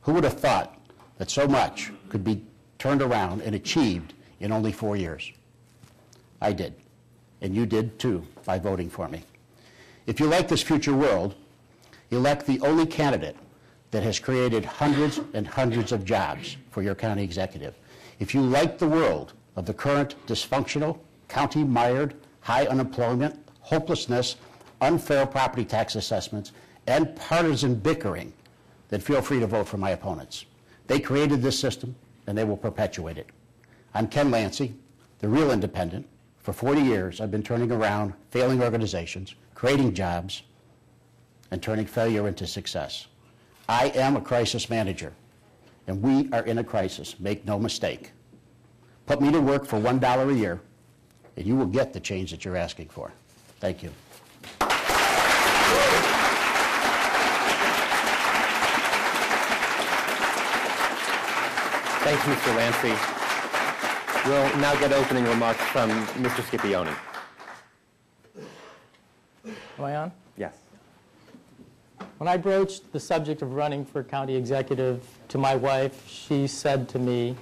Who would have thought that so much could be turned around and achieved in only 4 years? I did, and you did too by voting for me. If you like this future world, elect the only candidate that has created hundreds and hundreds of jobs for your county executive. If you like the world of the current dysfunctional, county-mired, high unemployment, hopelessness, unfair property tax assessments, and partisan bickering, then feel free to vote for my opponents. They created this system, and they will perpetuate it. I'm Ken Lanci, the real independent. For 40 years, I've been turning around failing organizations, creating jobs, and turning failure into success. I am a crisis manager, and we are in a crisis, make no mistake. Put me to work for $1 a year, and you will get the change that you're asking for. Thank you. Thank you, Mr. Lanci. We'll now get opening remarks from Mr. Scipione. Am I on? Yes. When I broached the subject of running for county executive to my wife, she said to me,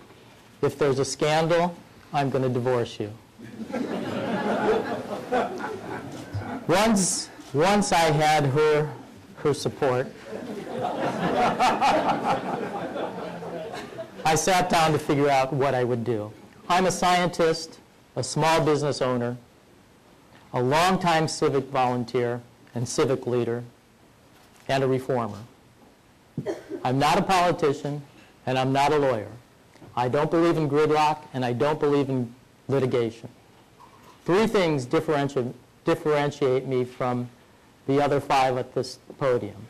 "If there's a scandal, I'm going to divorce you." Once I had her support, I sat down to figure out what I would do. I'm a scientist, a small business owner, a longtime civic volunteer and civic leader, and a reformer. I'm not a politician, and I'm not a lawyer. I don't believe in gridlock, and I don't believe in litigation. 3 things differentiate me from the other 5 at this podium.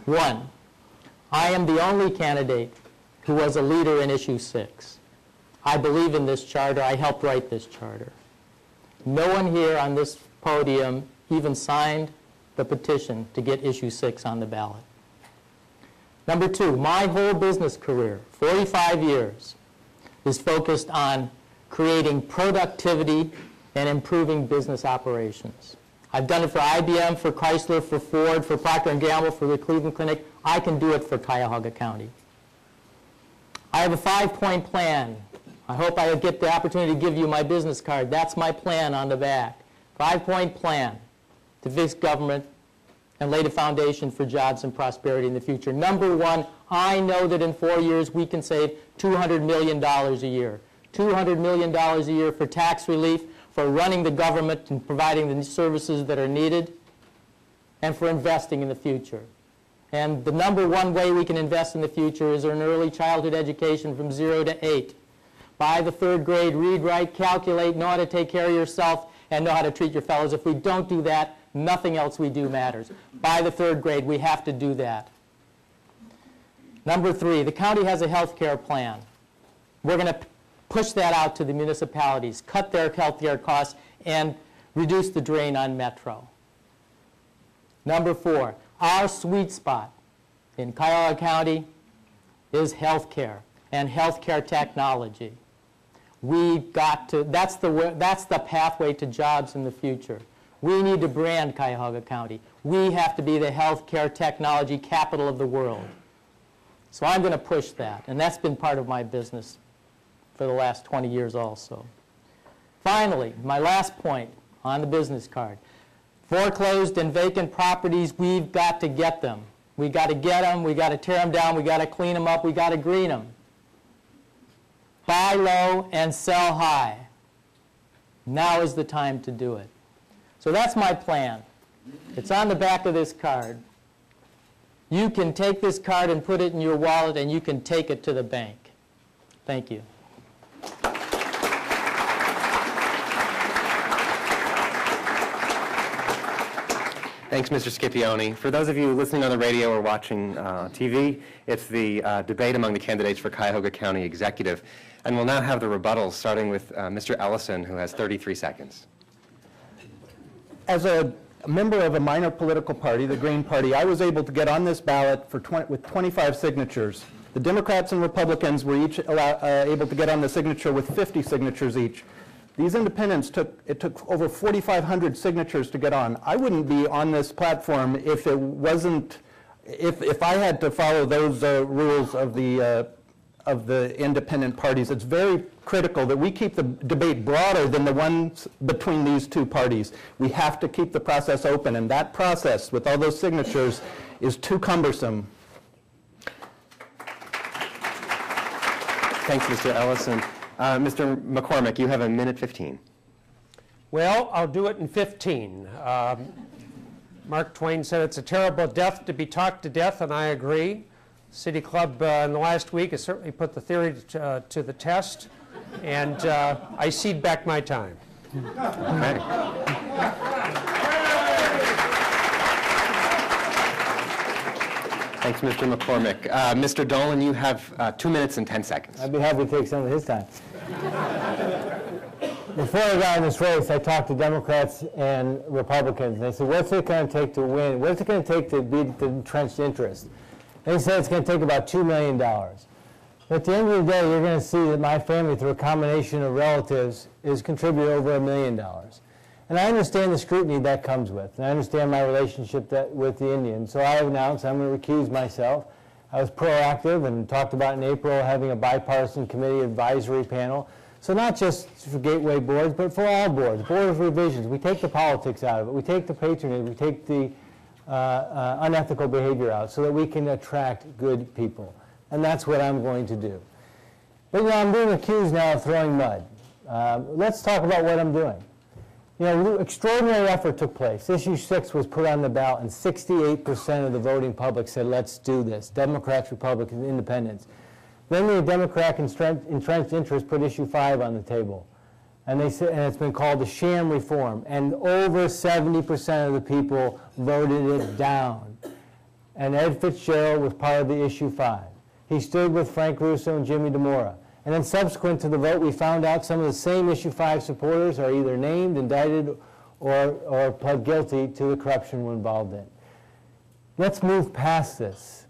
1, I am the only candidate who was a leader in Issue 6. I believe in this charter. I helped write this charter. No one here on this podium even signed the petition to get Issue 6 on the ballot. Number 2, my whole business career, 45 years, is focused on creating productivity and improving business operations. I've done it for IBM, for Chrysler, for Ford, for Procter & Gamble, for the Cleveland Clinic. I can do it for Cuyahoga County. I have a 5-point plan. I hope I get the opportunity to give you my business card. That's my plan on the back. 5-point plan to fix government and lay the foundation for jobs and prosperity in the future. Number 1, I know that in 4 years we can save $200 million a year. $200 million a year for tax relief, for running the government and providing the services that are needed, and for investing in the future. And the number 1 way we can invest in the future is in early childhood education from 0 to 8. By the 3rd grade, read, write, calculate, know how to take care of yourself, and know how to treat your fellows. If we don't do that, nothing else we do matters. By the 3rd grade, we have to do that. Number 3, the county has a health care plan. We're going to push that out to the municipalities, cut their health care costs, and reduce the drain on Metro. Number 4, our sweet spot in Cuyahoga County is health care and health care technology. We've got to, that's the pathway to jobs in the future. We need to brand Cuyahoga County. We have to be the health care technology capital of the world. So I'm going to push that, and that's been part of my business for the last 20 years also. Finally, my last point on the business card. Foreclosed and vacant properties, we've got to get them. We've got to get them, we've got to tear them down, we've got to clean them up, we've got to green them. Buy low and sell high. Now is the time to do it. So that's my plan. It's on the back of this card. You can take this card and put it in your wallet, and you can take it to the bank. Thank you. Thanks, Mr. Scipione. For those of you listening on the radio or watching TV, it's the debate among the candidates for Cuyahoga County Executive. And we'll now have the rebuttals, starting with Mr. Ellison, who has 33 seconds. As a member of a minor political party, the Green Party, I was able to get on this ballot with 25 signatures. The Democrats and Republicans were each able to get on the signature with 50 signatures each. These independents took over 4,500 signatures to get on. I wouldn't be on this platform if it wasn't if I had to follow those rules of the independent parties, it's very critical that we keep the debate broader than the ones between these two parties. We have to keep the process open, and that process, with all those signatures, is too cumbersome. Thanks, Mr. Ellison. Mr. McCormack, you have 1:15. Well, I'll do it in 15. Mark Twain said it's a terrible death to be talked to death, and I agree. City Club in the last week has certainly put the theory to the test, and I cede back my time. Okay. Thanks, Mr. McCormack. Mr. Dolan, you have 2 minutes and 10 seconds. I'd be happy to take some of his time. Before I got in this race, I talked to Democrats and Republicans, and they said, what's it going to take to win? What's it going to take to beat the entrenched interest? They said it's going to take about $2 million. But at the end of the day, you're going to see that my family, through a combination of relatives, is contributing over $1 million. And I understand the scrutiny that comes with, and I understand my relationship with the Indians. So I have announced I'm going to recuse myself. I was proactive and talked about in April having a bipartisan committee advisory panel. So not just for Gateway boards, but for all boards, board of revisions. We take the politics out of it. We take the patronage. We take the unethical behavior out so that we can attract good people. And that's what I'm going to do. But I'm being accused now of throwing mud. Let's talk about what I'm doing. Extraordinary effort took place. Issue 6 was put on the ballot, and 68% of the voting public said, let's do this. Democrats, Republicans, Independents. Then the Democrat entrenched interest put issue 5 on the table. And they said, and it's been called a sham reform. And over 70% of the people voted it down. And Ed Fitzgerald was part of the issue 5. He stood with Frank Russo and Jimmy DeMora. And then subsequent to the vote, we found out some of the same issue 5 supporters are either named, indicted, or pled guilty to the corruption we're involved in. Let's move past this.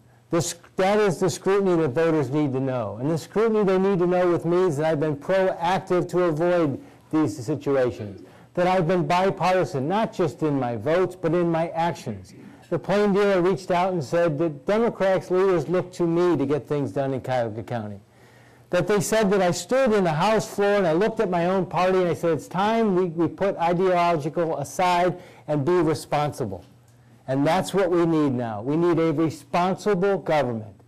That is the scrutiny that voters need to know. And the scrutiny they need to know with me is that I've been proactive to avoid these situations, that I've been bipartisan, not just in my votes, but in my actions. The plain dealer reached out and said that Democrats leaders look to me to get things done in Cuyahoga County. That they said that I stood in the House floor and I looked at my own party and I said, it's time we put ideological aside and be responsible. And that's what we need now. We need a responsible government.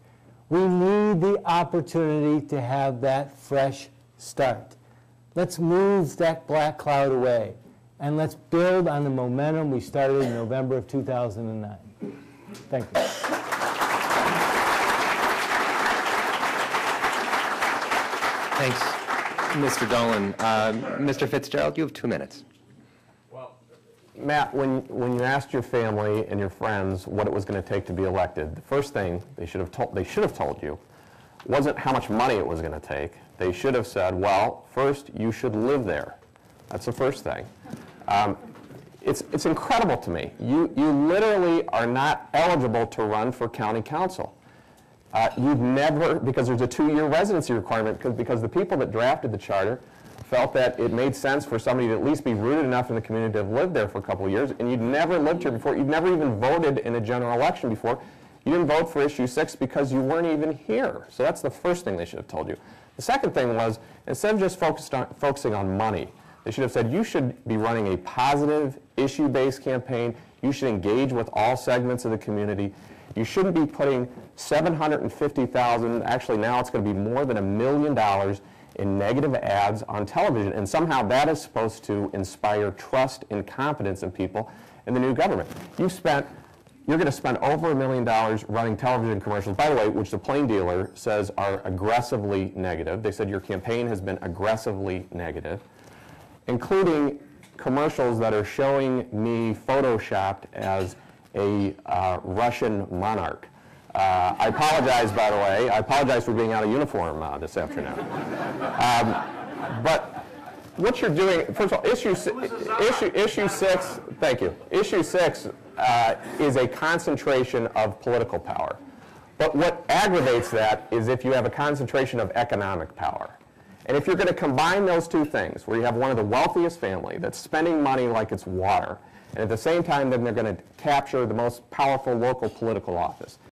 We need the opportunity to have that fresh start. Let's move that black cloud away, and let's build on the momentum we started in November of 2009. Thank you. Thanks, Mr. Dolan. Mr. Fitzgerald, you have 2 minutes. Matt, when you asked your family and your friends what it was going to take to be elected, the first thing they should have told you wasn't how much money it was going to take. They should have said, well, first you should live there. That's the first thing. It's incredible to me. You literally are not eligible to run for county council. You've never, because there's a 2-year residency requirement, because the people that drafted the charter felt that it made sense for somebody to at least be rooted enough in the community to have lived there for a couple of years, and you'd never lived here before. You'd never even voted in a general election before. You didn't vote for issue 6 because you weren't even here. So that's the first thing they should have told you. The second thing was, instead of just focusing on money, they should have said you should be running a positive, issue-based campaign. You should engage with all segments of the community. You shouldn't be putting $750,000, actually now it's going to be more than $1 million in negative ads on television, and somehow that is supposed to inspire trust and confidence in people in the new government. You're going to spend over $1 million running television commercials, by the way, which the plain dealer says are aggressively negative. They said your campaign has been aggressively negative, including commercials that are showing me photoshopped as a Russian monarch. I apologize, by the way. I apologize for being out of uniform this afternoon. But what you're doing, first of all, issue 6, thank you. Issue 6 is a concentration of political power. But what aggravates that is if you have a concentration of economic power. And if you're going to combine those two things, where you have one of the wealthiest family that's spending money like it's water, And at the same time, then they're going to capture the most powerful local political office.